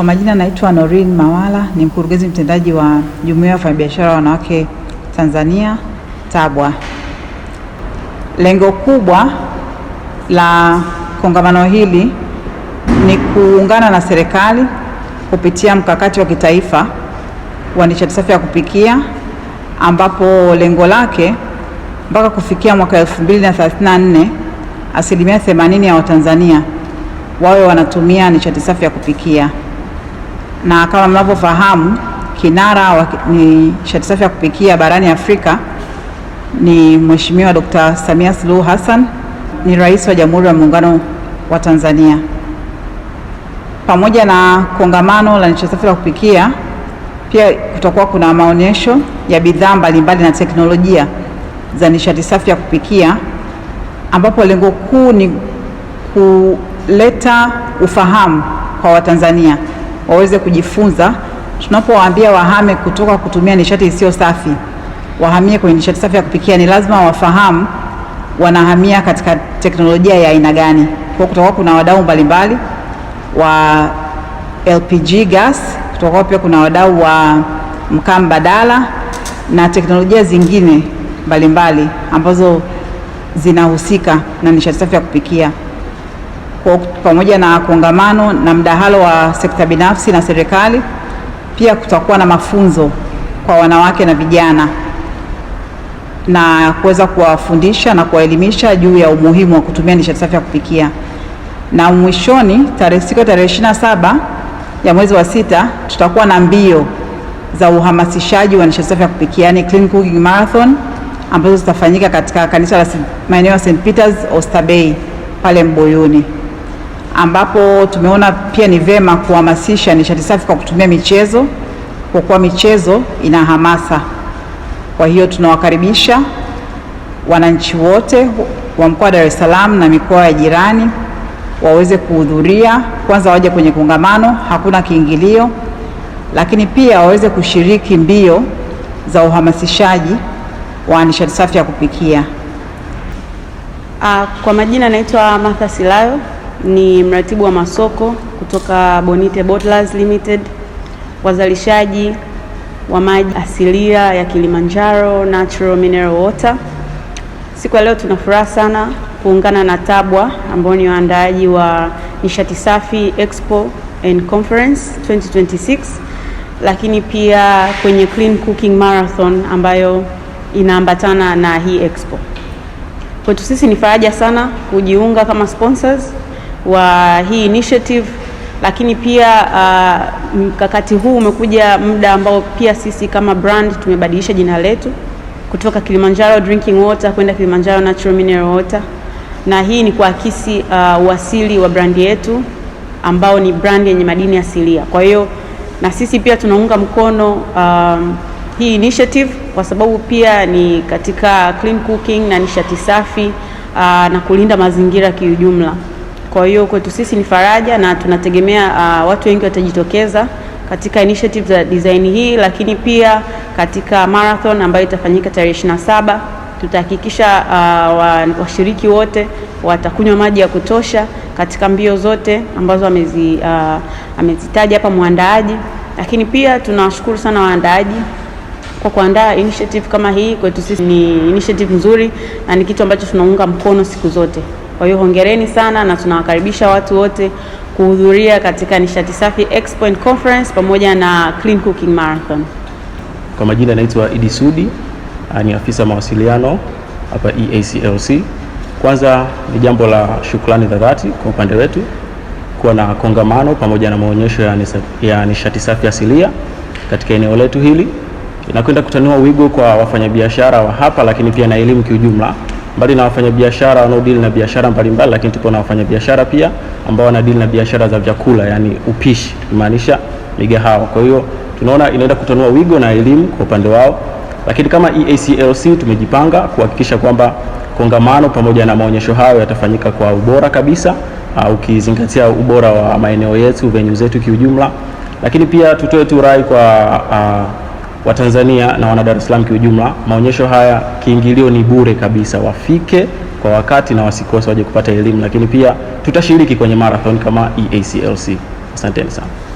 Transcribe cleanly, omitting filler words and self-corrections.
Kwa majina naitwa Norin Mawala, ni mkurugenzi mtendaji wa Jumuiya ya Wafanyabiashara Wanawake Tanzania TABWA. Lengo kubwa la kongamano hili ni kuungana na serikali kupitia mkakati wa kitaifa wa nishati safi ya kupikia, ambapo lengo lake mpaka kufikia mwaka 2034 80% ya Watanzania wawe wanatumia nishati safi ya kupikia. Na kama mnavyofahamu, kinara wa nishati safi ya kupikia barani Afrika ni Mheshimiwa Dr. Samia Suluhu Hassan, ni Rais wa Jamhuri ya Muungano wa Tanzania. Pamoja na kongamano la nishati safi ya kupikia, pia kutakuwa kuna maonyesho ya bidhaa mbalimbali na teknolojia za nishati safi ya kupikia, ambapo lengo kuu ni kuleta ufahamu kwa Watanzania waweze kujifunza. Tunapowaambia wahame kutoka kutumia nishati isiyo safi wahamie kwenye nishati safi ya kupikia, ni lazima wafahamu wanahamia katika teknolojia ya aina gani. Kwa kutakuwa kuna wadau mbalimbali wa LPG gas, kutakuwa pia kuna wadau wa mkaa mbadala na teknolojia zingine mbalimbali ambazo zinahusika na nishati safi ya kupikia. Kwa pamoja na kongamano na mdahalo wa sekta binafsi na serikali, pia kutakuwa na mafunzo kwa wanawake na vijana na kuweza kuwafundisha na kuwaelimisha juu ya umuhimu wa kutumia nishati safi ya kupikia. Na mwishoni, tarehe 27 ya mwezi wa 6 tutakuwa na mbio za uhamasishaji wa nishati safi ya kupikia, yani Clean Cooking Marathon, ambazo zitafanyika katika kanisa la maeneo ya St. Peter's Oysterbay pale Mbuyuni, ambapo tumeona pia ni vema kuhamasisha nishati safi kwa kutumia michezo, kwa kuwa michezo ina hamasa. Kwa hiyo tunawakaribisha wananchi wote wa mkoa wa Dar es Salaam na mikoa ya jirani waweze kuhudhuria. Kwanza waje kwenye kongamano, hakuna kiingilio, lakini pia waweze kushiriki mbio za uhamasishaji wa nishati safi ya kupikia. Kwa majina naitwa Martha Silayo, ni mratibu wa masoko kutoka Bonite Bottlers Limited, wazalishaji wa maji asilia ya Kilimanjaro Natural Mineral Water. Siku ya leo tuna furaha sana kuungana na TABWA ambao ni waandaaji wa Nishati Safi Expo and Conference 2026, lakini pia kwenye Clean Cooking Marathon ambayo inaambatana na hii expo. Kwetu sisi ni faraja sana kujiunga kama sponsors wa hii initiative, lakini pia mkakati huu umekuja muda ambao pia sisi kama brand tumebadilisha jina letu kutoka Kilimanjaro Drinking Water kwenda Kilimanjaro Natural Mineral Water, na hii ni kuakisi uasili wa brandi yetu ambao ni brand yenye madini asilia. Kwa hiyo na sisi pia tunaunga mkono hii initiative kwa sababu pia ni katika clean cooking na nishati safi na kulinda mazingira kiujumla. Kwa hiyo kwetu sisi ni faraja na tunategemea watu wengi watajitokeza katika initiative za design hii, lakini pia katika marathon ambayo itafanyika tarehe 27 tutahakikisha washiriki wote watakunywa maji ya kutosha katika mbio zote ambazo amezitaja hapa muandaaji. Lakini pia tunawashukuru sana waandaaji kwa kuandaa initiative kama hii. Kwetu sisi ni initiative nzuri na ni kitu ambacho tunaunga mkono siku zote. Kwa hiyo hongereni sana na tunawakaribisha watu wote kuhudhuria katika Nishati Safi Expo and Conference pamoja na Clean Cooking Marathon. Kwa majina naitwa Idi Sudi, ni afisa mawasiliano hapa EACLC. Kwanza ni jambo la shukrani za dhati kwa upande wetu kuwa na kongamano pamoja na maonyesho ya nishati safi asilia katika eneo letu hili. Inakwenda kutanua wigo kwa wafanyabiashara wa hapa, lakini pia na elimu kiujumla. Mbali na wafanyabiashara wanaodili na biashara mbalimbali, lakini tupo na wafanyabiashara pia ambao wanadili na biashara za vyakula, yani upishi, kumaanisha migahawa. Kwa hiyo tunaona inaenda kutanua wigo na elimu kwa upande wao. Lakini kama EACLC tumejipanga kuhakikisha kwamba kongamano pamoja na maonyesho hayo yatafanyika kwa ubora kabisa, ukizingatia ubora wa maeneo yetu, venue zetu kiujumla. Lakini pia tutoe tu rai kwa Watanzania na wana Dar es Salaam kiujumla, maonyesho haya kiingilio ni bure kabisa, wafike kwa wakati na wasikose waje kupata elimu. Lakini pia tutashiriki kwenye marathon kama EACLC. Asanteni sana.